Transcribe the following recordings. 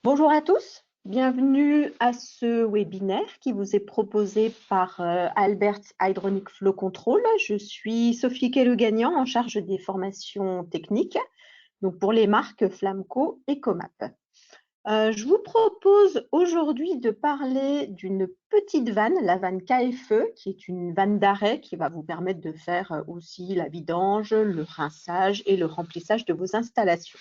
Bonjour à tous, bienvenue à ce webinaire qui vous est proposé par Albert Hydronic Flow Control. Je suis Sophie Kellegagnant en charge des formations techniques, donc pour les marques Flamco et Comap. Je vous propose aujourd'hui de parler d'une petite vanne, la vanne KFE, qui est une vanne d'arrêt qui va vous permettre de faire aussi la vidange, le rinçage et le remplissage de vos installations.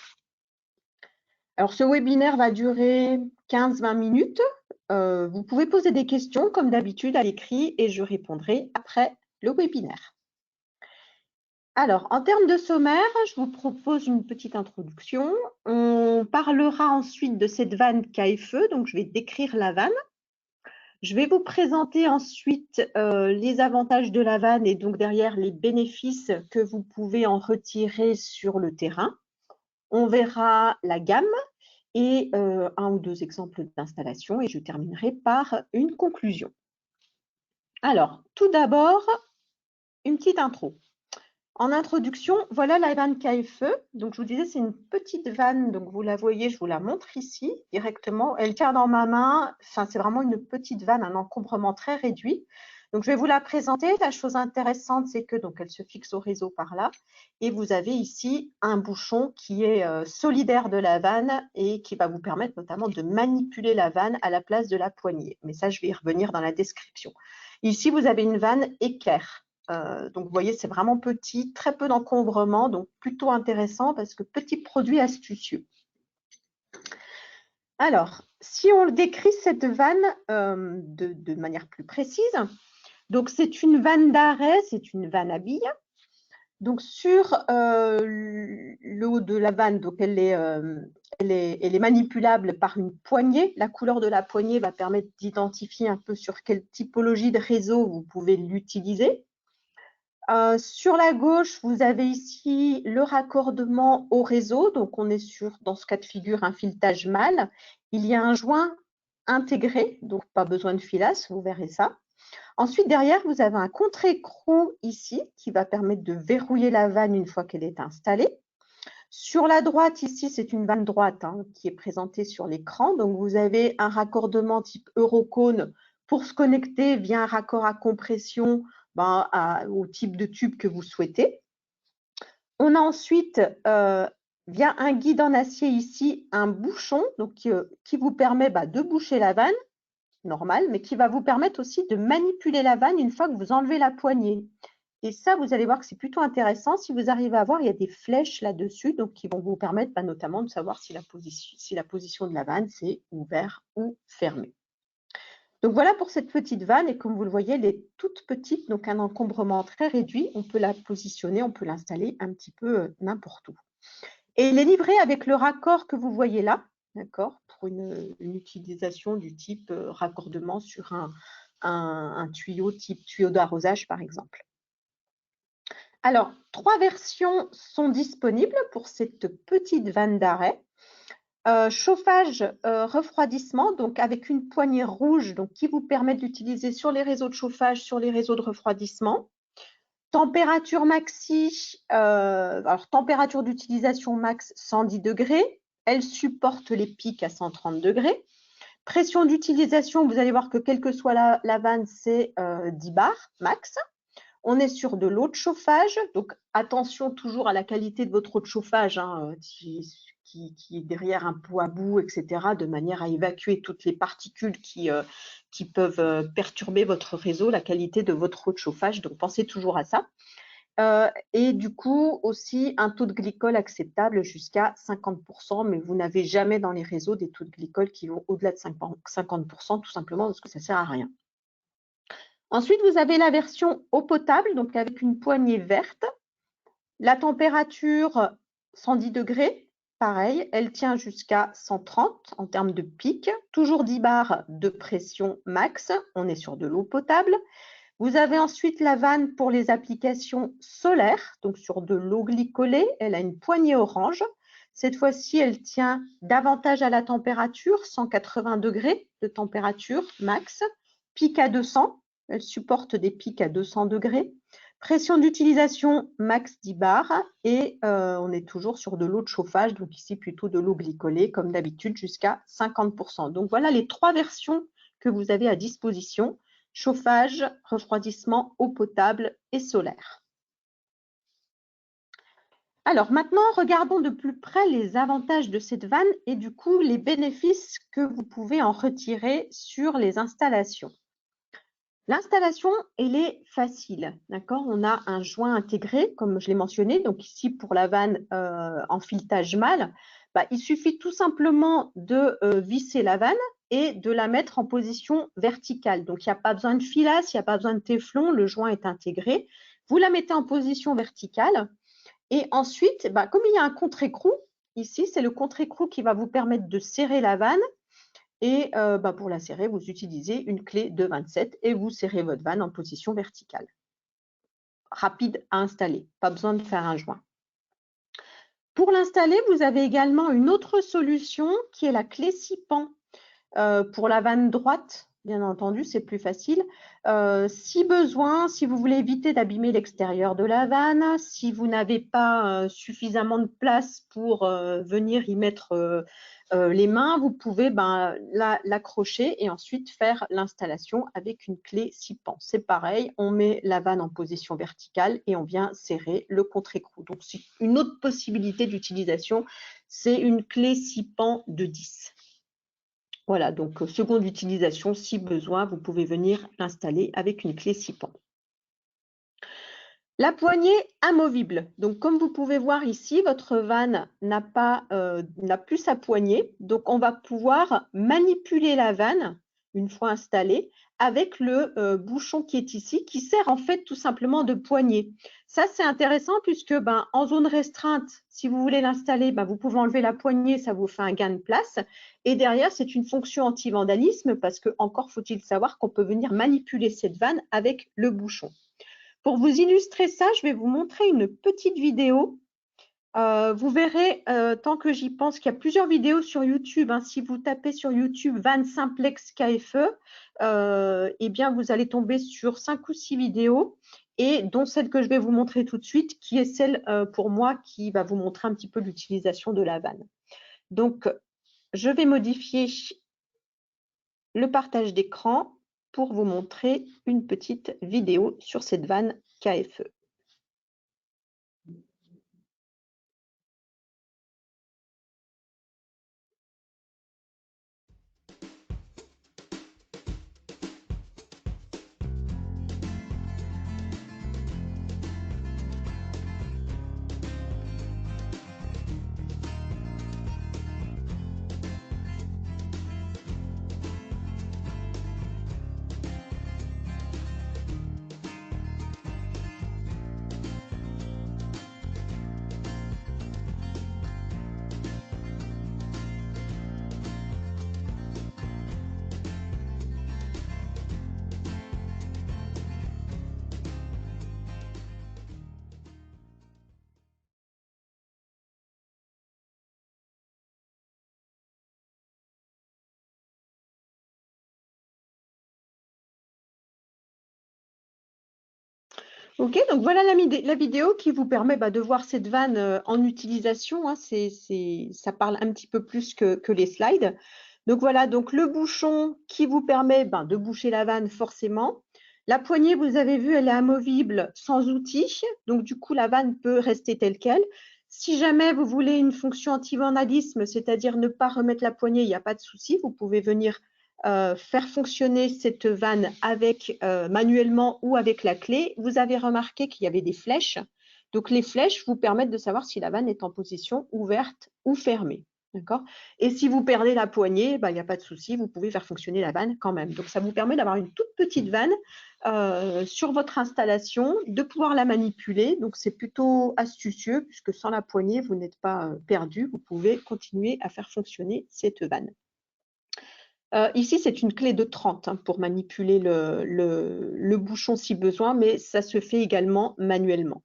Alors, ce webinaire va durer 15-20 minutes. Vous pouvez poser des questions, comme d'habitude, à l'écrit et je répondrai après le webinaire. Alors, en termes de sommaire, je vous propose une petite introduction. On parlera ensuite de cette vanne KFE, donc je vais décrire la vanne. Je vais vous présenter ensuite les avantages de la vanne et donc derrière les bénéfices que vous pouvez en retirer sur le terrain. On verra la gamme et un ou deux exemples d'installation et je terminerai par une conclusion. Alors, tout d'abord, une petite intro. En introduction, voilà la vanne KFE. Donc, je vous disais, c'est une petite vanne. Donc, vous la voyez, je vous la montre ici directement. Elle tient dans ma main. Enfin, c'est vraiment une petite vanne, un encombrement très réduit. Donc, je vais vous la présenter. La chose intéressante, c'est que donc elle se fixe au réseau par là. Et vous avez ici un bouchon qui est solidaire de la vanne et qui va vous permettre notamment de manipuler la vanne à la place de la poignée. Mais ça, je vais y revenir dans la description. Ici, vous avez une vanne équerre. Donc, vous voyez, c'est vraiment petit, très peu d'encombrement, donc plutôt intéressant parce que petit produit astucieux. Alors, si on décrit cette vanne de manière plus précise, donc c'est une vanne d'arrêt, c'est une vanne à billes. Donc, sur le haut de la vanne, donc elle est manipulable par une poignée. La couleur de la poignée va permettre d'identifier un peu sur quelle typologie de réseau vous pouvez l'utiliser. Sur la gauche, vous avez ici le raccordement au réseau. Donc, on est sur, dans ce cas de figure, un filetage mâle. Il y a un joint intégré, donc pas besoin de filasse, vous verrez ça. Ensuite, derrière, vous avez un contre-écrou ici qui va permettre de verrouiller la vanne une fois qu'elle est installée. Sur la droite, ici, c'est une vanne droite qui est présentée sur l'écran. Donc, vous avez un raccordement type Eurocone pour se connecter via un raccord à compression au type de tube que vous souhaitez. On a ensuite, via un guide en acier ici, un bouchon donc, qui vous permet de boucher la vanne, normale, mais qui va vous permettre aussi de manipuler la vanne une fois que vous enlevez la poignée. Et ça, vous allez voir que c'est plutôt intéressant. Si vous arrivez à voir, il y a des flèches là-dessus, donc qui vont vous permettre notamment de savoir si la position de la vanne, c'est ouvert ou fermé. Donc voilà pour cette petite vanne, et comme vous le voyez, elle est toute petite, donc un encombrement très réduit. On peut la positionner, on peut l'installer un petit peu n'importe où. Et il est livré avec le raccord que vous voyez là, d'accord, pour une utilisation du type raccordement sur un tuyau type tuyau d'arrosage, par exemple. Alors, 3 versions sont disponibles pour cette petite vanne d'arrêt. Chauffage, refroidissement, donc avec une poignée rouge donc, qui vous permet d'utiliser sur les réseaux de chauffage, sur les réseaux de refroidissement. Température maxi, alors température d'utilisation max 110 degrés. Elle supporte les pics à 130 degrés. Pression d'utilisation, vous allez voir que quelle que soit la vanne, c'est 10 bars max. On est sur de l'eau de chauffage, donc attention toujours à la qualité de votre eau de chauffage, qui est derrière un pot à bout, etc., de manière à évacuer toutes les particules qui peuvent perturber votre réseau, la qualité de votre eau de chauffage. Donc, pensez toujours à ça. Et du coup, aussi un taux de glycol acceptable jusqu'à 50%, mais vous n'avez jamais dans les réseaux des taux de glycol qui vont au-delà de 50%, tout simplement parce que ça ne sert à rien. Ensuite, vous avez la version eau potable, donc avec une poignée verte. La température, 110 degrés, pareil, elle tient jusqu'à 130 en termes de pic. Toujours 10 bars de pression max, on est sur de l'eau potable. Vous avez ensuite la vanne pour les applications solaires, donc sur de l'eau glycolée, elle a une poignée orange. Cette fois-ci, elle tient davantage à la température, 180 degrés de température max, pic à 200. Elle supporte des pics à 200 degrés. Pression d'utilisation, max 10 bars. Et on est toujours sur de l'eau de chauffage, donc ici plutôt de l'eau glycolée, comme d'habitude, jusqu'à 50%. Donc voilà les 3 versions que vous avez à disposition. Chauffage, refroidissement, eau potable et solaire. Alors maintenant, regardons de plus près les avantages de cette vanne et du coup les bénéfices que vous pouvez en retirer sur les installations. L'installation, elle est facile, d'accord? On a un joint intégré, comme je l'ai mentionné. Donc ici, pour la vanne en filetage mâle, il suffit tout simplement de visser la vanne et de la mettre en position verticale. Donc, il n'y a pas besoin de filasse, il n'y a pas besoin de téflon, le joint est intégré. Vous la mettez en position verticale et ensuite, comme il y a un contre-écrou, ici, c'est le contre-écrou qui va vous permettre de serrer la vanne. Et pour la serrer, vous utilisez une clé de 27 et vous serrez votre vanne en position verticale. Rapide à installer, pas besoin de faire un joint. Pour l'installer, vous avez également une autre solution qui est la clé 6 pans. Pour la vanne droite, bien entendu, c'est plus facile. Si besoin, si vous voulez éviter d'abîmer l'extérieur de la vanne, si vous n'avez pas suffisamment de place pour venir y mettre les mains, vous pouvez l'accrocher et ensuite faire l'installation avec une clé 6 pans. C'est pareil, on met la vanne en position verticale et on vient serrer le contre-écrou. Donc, une autre possibilité d'utilisation, c'est une clé 6 pans de 10. Voilà, donc seconde utilisation, si besoin, vous pouvez venir l'installer avec une clé 6 pans. La poignée amovible. Donc, comme vous pouvez voir ici, votre vanne n'a plus sa poignée. Donc, on va pouvoir manipuler la vanne une fois installée avec le bouchon qui est ici, qui sert en fait tout simplement de poignée. Ça, c'est intéressant puisque en zone restreinte, si vous voulez l'installer, vous pouvez enlever la poignée, ça vous fait un gain de place. Et derrière, c'est une fonction anti-vandalisme parce que, encore faut-il savoir qu'on peut venir manipuler cette vanne avec le bouchon. Pour vous illustrer ça, je vais vous montrer une petite vidéo. Vous verrez, tant que j'y pense, qu'il y a plusieurs vidéos sur YouTube. Si vous tapez sur YouTube Van Simplex KFE, bien, vous allez tomber sur 5 ou 6 vidéos, et dont celle que je vais vous montrer tout de suite, qui est celle pour moi qui va vous montrer un petit peu l'utilisation de la vanne. Donc, je vais modifier le partage d'écran pour vous montrer une petite vidéo sur cette vanne KFE. Ok, donc voilà la vidéo qui vous permet de voir cette vanne en utilisation. Ça parle un petit peu plus que les slides. Donc voilà, donc le bouchon qui vous permet de boucher la vanne forcément. La poignée, vous avez vu, elle est amovible sans outil. Donc du coup, la vanne peut rester telle qu'elle. Si jamais vous voulez une fonction anti-vandalisme, c'est-à-dire ne pas remettre la poignée, il n'y a pas de souci. Vous pouvez venir faire fonctionner cette vanne avec manuellement ou avec la clé. Vous avez remarqué qu'il y avait des flèches. Donc, les flèches vous permettent de savoir si la vanne est en position ouverte ou fermée. D'accord? Et si vous perdez la poignée, il n'y a pas de souci, vous pouvez faire fonctionner la vanne quand même. Donc, ça vous permet d'avoir une toute petite vanne sur votre installation, de pouvoir la manipuler. Donc, c'est plutôt astucieux puisque sans la poignée, vous n'êtes pas perdu. Vous pouvez continuer à faire fonctionner cette vanne. Ici, c'est une clé de 30 pour manipuler le bouchon si besoin, mais ça se fait également manuellement.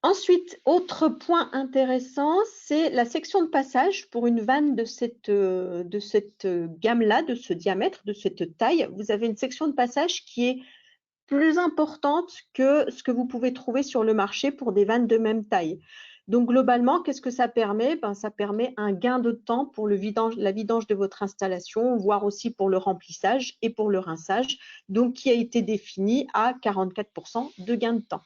Ensuite, autre point intéressant, c'est la section de passage pour une vanne de cette gamme-là, de ce diamètre, de cette taille. Vous avez une section de passage qui est plus importante que ce que vous pouvez trouver sur le marché pour des vannes de même taille. Donc, globalement, qu'est-ce que ça permet? Ben, ça permet un gain de temps pour la vidange de votre installation, voire aussi pour le remplissage et pour le rinçage, donc qui a été défini à 44% de gain de temps.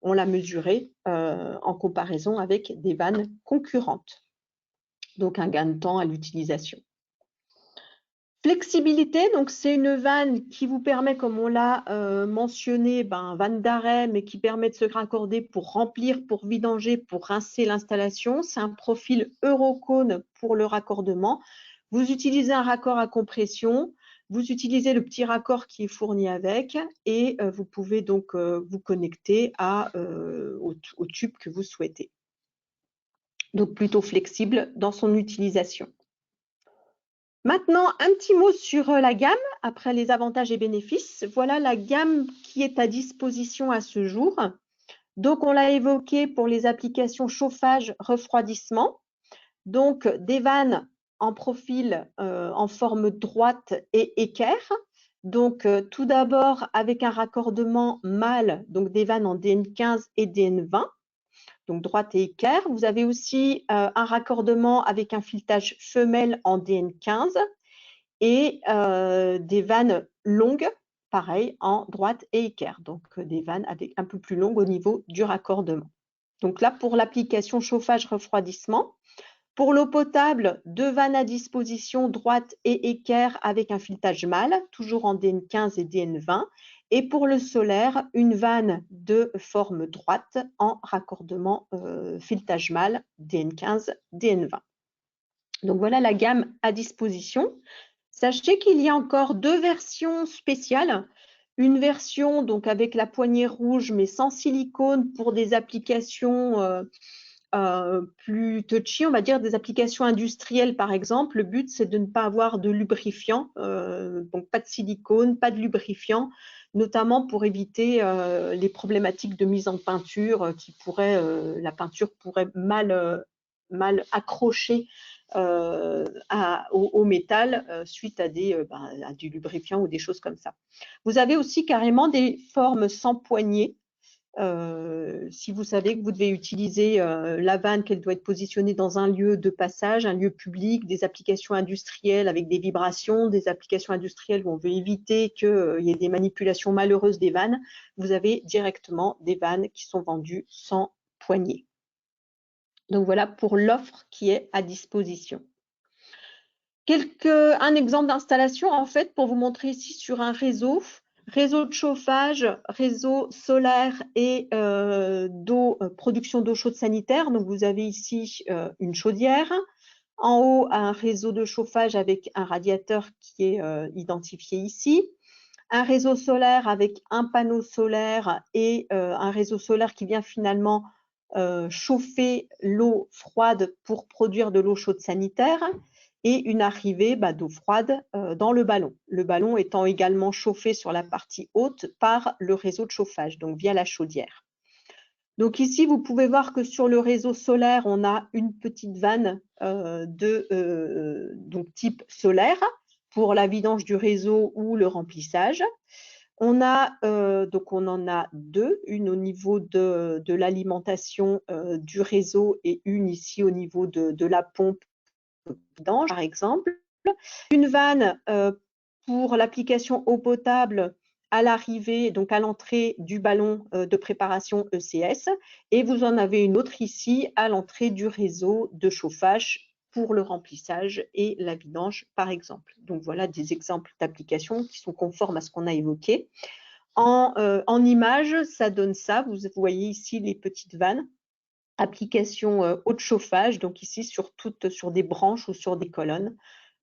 On l'a mesuré en comparaison avec des vannes concurrentes. Donc, un gain de temps à l'utilisation. Flexibilité, donc c'est une vanne qui vous permet, comme on l'a mentionné, vanne d'arrêt, mais qui permet de se raccorder pour remplir, pour vidanger, pour rincer l'installation. C'est un profil Eurocone pour le raccordement. Vous utilisez un raccord à compression, vous utilisez le petit raccord qui est fourni avec et vous pouvez donc vous connecter au tube que vous souhaitez. Donc plutôt flexible dans son utilisation. Maintenant, un petit mot sur la gamme, après les avantages et bénéfices. Voilà la gamme qui est à disposition à ce jour. Donc, on l'a évoqué pour les applications chauffage, refroidissement. Donc, des vannes en profil en forme droite et équerre. Donc, tout d'abord, avec un raccordement mâle, donc des vannes en DN15 et DN20. Donc droite et équerre. Vous avez aussi un raccordement avec un filetage femelle en DN15 et des vannes longues, pareil, en droite et équerre. Donc des vannes avec un peu plus longues au niveau du raccordement. Donc là, pour l'application chauffage-refroidissement. Pour l'eau potable, 2 vannes à disposition, droite et équerre avec un filetage mâle, toujours en DN15 et DN20. Et pour le solaire, une vanne de forme droite en raccordement filetage mâle, DN15, DN20. Donc voilà la gamme à disposition. Sachez qu'il y a encore 2 versions spéciales. Une version donc avec la poignée rouge mais sans silicone pour des applications plus touchy, on va dire des applications industrielles par exemple. Le but c'est de ne pas avoir de lubrifiant, donc pas de silicone, pas de lubrifiant, notamment pour éviter les problématiques de mise en peinture qui pourraient, la peinture pourrait mal accrocher au métal suite à du lubrifiant ou des choses comme ça. Vous avez aussi carrément des formes sans poignée. Si vous savez que vous devez utiliser la vanne, qu'elle doit être positionnée dans un lieu de passage, un lieu public, des applications industrielles avec des vibrations, des applications industrielles où on veut éviter qu'il y ait des manipulations malheureuses des vannes, vous avez directement des vannes qui sont vendues sans poignée. Donc voilà pour l'offre qui est à disposition. Un exemple d'installation en fait pour vous montrer ici sur un réseau de chauffage, réseau solaire et production d'eau chaude sanitaire. Donc vous avez ici une chaudière. En haut, un réseau de chauffage avec un radiateur qui est identifié ici. Un réseau solaire avec un panneau solaire et un réseau solaire qui vient finalement chauffer l'eau froide pour produire de l'eau chaude sanitaire et une arrivée d'eau froide dans le ballon. Le ballon étant également chauffé sur la partie haute par le réseau de chauffage, donc via la chaudière. Donc ici, vous pouvez voir que sur le réseau solaire, on a une petite vanne donc type solaire pour la vidange du réseau ou le remplissage. On en a 2, une au niveau de l'alimentation du réseau et une ici au niveau de la pompe vidange, par exemple. Une vanne pour l'application eau potable à l'arrivée, donc à l'entrée du ballon de préparation ECS. Et vous en avez une autre ici à l'entrée du réseau de chauffage pour le remplissage et la vidange, par exemple. Donc voilà des exemples d'applications qui sont conformes à ce qu'on a évoqué. En image, ça donne ça. Vous voyez ici les petites vannes. Application eau de chauffage, donc ici sur des branches ou sur des colonnes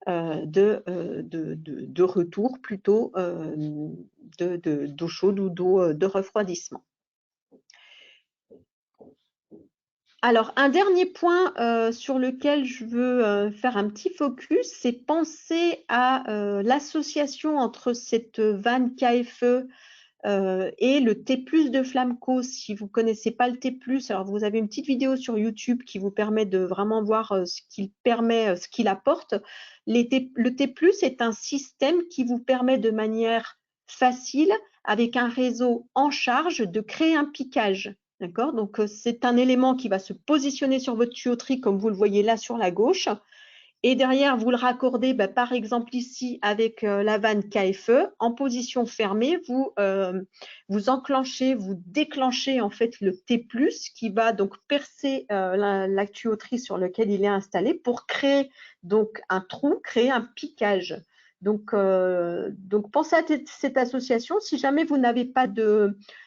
de retour plutôt d'eau chaude ou d'eau de refroidissement. Alors, un dernier point sur lequel je veux faire un petit focus, c'est penser à l'association entre cette vanne KFE et le T+ de Flamco. Si vous ne connaissez pas le T+, alors vous avez une petite vidéo sur YouTube qui vous permet de vraiment voir ce qu'il apporte. Le T+ est un système qui vous permet de manière facile, avec un réseau en charge de créer un piquage. D'accord? Donc, c'est un élément qui va se positionner sur votre tuyauterie, comme vous le voyez là sur la gauche. Et derrière, vous le raccordez, par exemple ici, avec la vanne KFE, en position fermée, vous enclenchez, vous déclenchez en fait le T+, qui va donc percer la tuyauterie sur laquelle il est installé pour créer donc un trou, créer un piquage. Donc pensez à cette association. Si jamais vous n'avez pas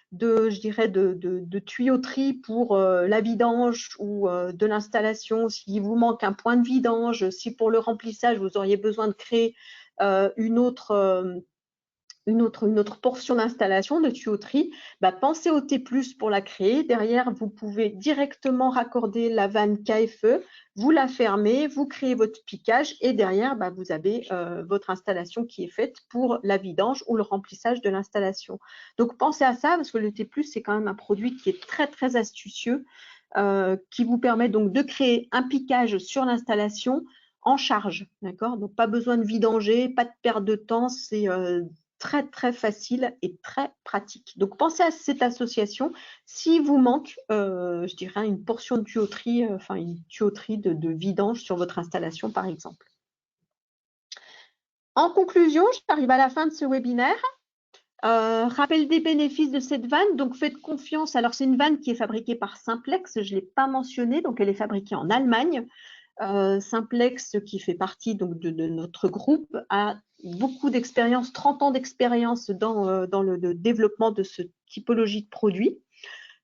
je dirais de tuyauterie pour la vidange ou de l'installation, s'il vous manque un point de vidange, si pour le remplissage vous auriez besoin de créer une autre portion d'installation de tuyauterie, pensez au T+ pour la créer. Derrière, vous pouvez directement raccorder la vanne KFE, vous la fermez, vous créez votre piquage et derrière, vous avez votre installation qui est faite pour la vidange ou le remplissage de l'installation. Donc, pensez à ça parce que le T+, c'est quand même un produit qui est très, très astucieux, qui vous permet donc de créer un piquage sur l'installation en charge. D'accord? Donc, pas besoin de vidanger, pas de perte de temps, c'est très, très facile et très pratique. Donc, pensez à cette association. S'il vous manque, je dirais, une portion de tuyauterie, une tuyauterie de vidange sur votre installation, par exemple. En conclusion, j'arrive à la fin de ce webinaire. Rappel des bénéfices de cette vanne. Donc, faites confiance. Alors, c'est une vanne qui est fabriquée par Simplex. Je ne l'ai pas mentionné. Donc, elle est fabriquée en Allemagne. Simplex, qui fait partie donc, de notre groupe, a beaucoup d'expérience, 30 ans d'expérience dans le développement de ce typologie de produit.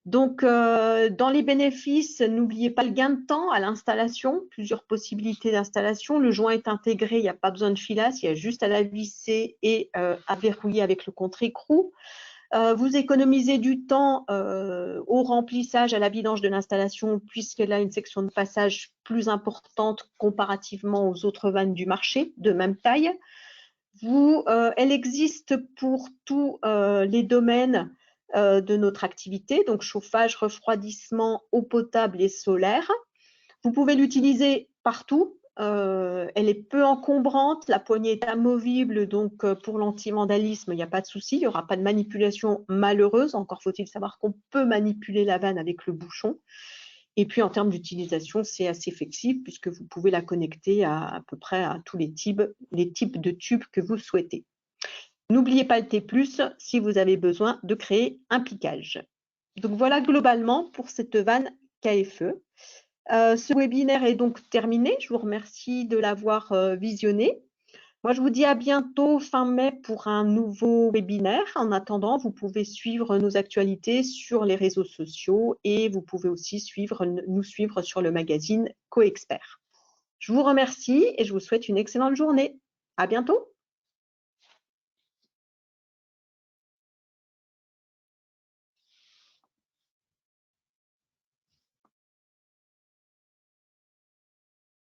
Donc, dans les bénéfices, n'oubliez pas le gain de temps à l'installation, plusieurs possibilités d'installation. Le joint est intégré, il n'y a pas besoin de filasse, il y a juste à la visser et à verrouiller avec le contre-écrou. Vous économisez du temps au remplissage, à la vidange de l'installation, puisqu'elle a une section de passage plus importante comparativement aux autres vannes du marché de même taille. Elle existe pour tous les domaines de notre activité, donc chauffage, refroidissement, eau potable et solaire. Vous pouvez l'utiliser partout. Elle est peu encombrante, la poignée est amovible, donc pour l'anti-vandalisme, il n'y a pas de souci, il n'y aura pas de manipulation malheureuse. Encore faut-il savoir qu'on peut manipuler la vanne avec le bouchon. Et puis en termes d'utilisation, c'est assez flexible puisque vous pouvez la connecter à peu près à tous les types de tubes que vous souhaitez. N'oubliez pas le T+, si vous avez besoin de créer un piquage. Donc voilà globalement pour cette vanne KFE. Ce webinaire est donc terminé. Je vous remercie de l'avoir visionné. Moi, je vous dis à bientôt fin mai pour un nouveau webinaire. En attendant, vous pouvez suivre nos actualités sur les réseaux sociaux et vous pouvez aussi nous suivre sur le magazine CoExpert. Je vous remercie et je vous souhaite une excellente journée. À bientôt.